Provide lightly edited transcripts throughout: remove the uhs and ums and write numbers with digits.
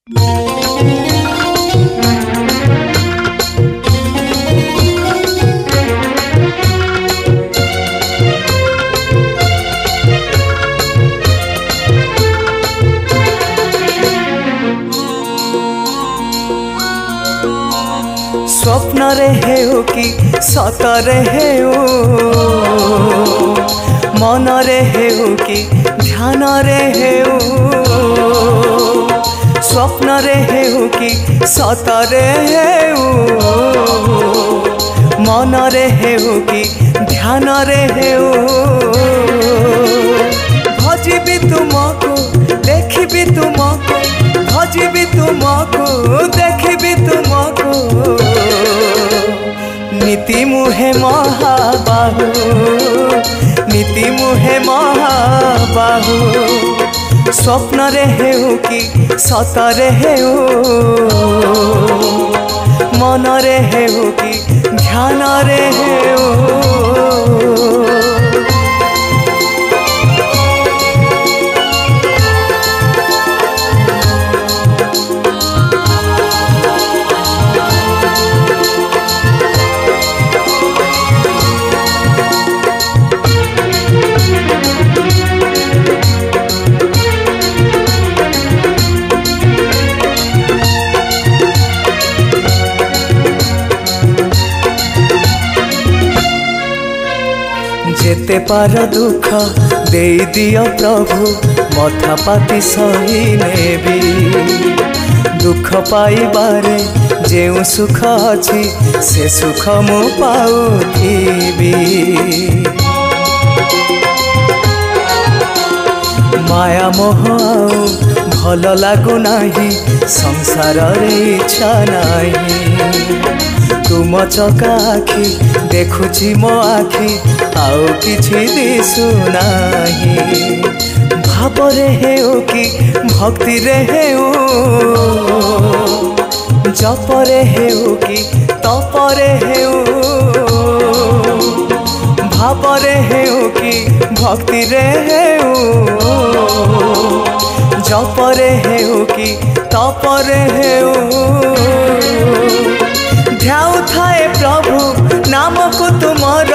स्वप्न रे हेउ कि सतरे हेउ, मन रे हेउ कि ध्यान रे हेउ, स्वप्न रे हेउ कि सतरे हेउ, मन रे हेउ कि ध्यान रे हेउ, भजिबी तुमको देखिबी तुमको, भजिबी तुमको देखिबी तुमको, नीति मुहे महाबाहु, नीति मुहे महाबाहु, स्वप्न रे हेउ कि सतरे हेउ, मन रे हेउ कि ध्यान रे हेउ। जेते पार दुख दे दियो प्रभु, मथा पाती सही नेबी, दुख पाइबारे जेउ सुख अछि से सुख मु पाउथिबी, माया मोह आउ भल लागु नाही, संसार रे इच्छा नाही, तुम चका आखि देखुची मो आखि आउ किछि दिसु नाही, भावरे हेउ कि भक्ति रे हेउ, जपरे हेउ कि तपरे हेउ, भावरे हेउ कि भक्ति रे हेउ, जपरे हेउ कि तपरे हेउ, ध्याउ थाए प्रभु नाम को तुमर,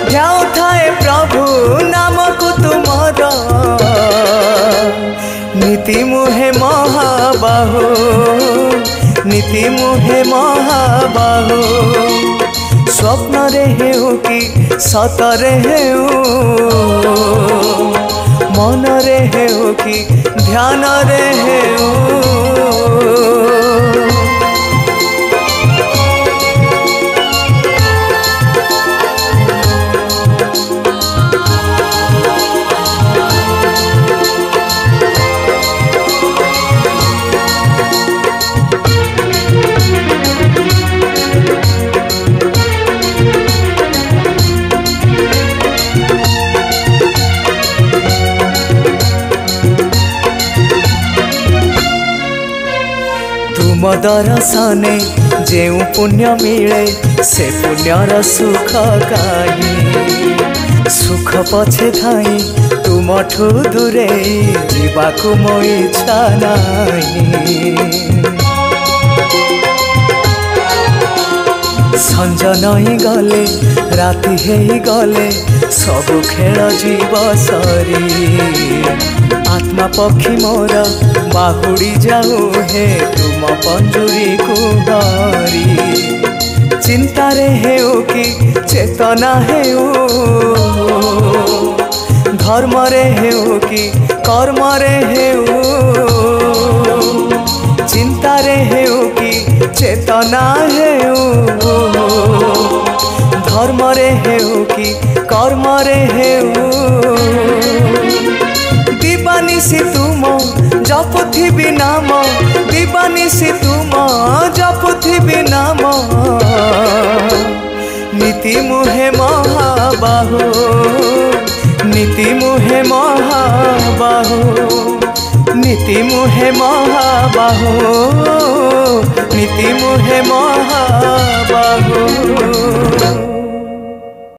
ध्याउ थाए प्रभु नाम को तुमर, नीति मुहे महाबाहु, नीति मुहे महाबाहु, स्वप्न रे हेउ कि सतरे हेउ, मन रे हेउ कि ध्यान रे हेउ। तुम दर्शने जेउ पुण्य मिले से पुण्यर सुख काहि, सुख पछे थाई तुमठु दूरे जीवाकु मो इच्छा नाही, संज नई गले राति हेई गले सबु खेल जीव सरी, आत्मा पक्षी मोर बाहुड़ी जाऊ हे तुम पंजुरी को धरी, चिंता रे हेउ कि चेतना हेउ, धर्म रे हेउ कि कर्म रे हेउ, चिंता रे हेउ कि चेतना हेउ, धर्म रे हेउ कि कर्म रे हेउ, दिवानिसी तुम जपुथिबी नाम, दिवानिसी तुम जपुथिबी नाम, नीति मुहे महाबाहु, नीति मुहे महाबाहु, नीति मुहे महाबाहु, नीति मुहे महाबाहु।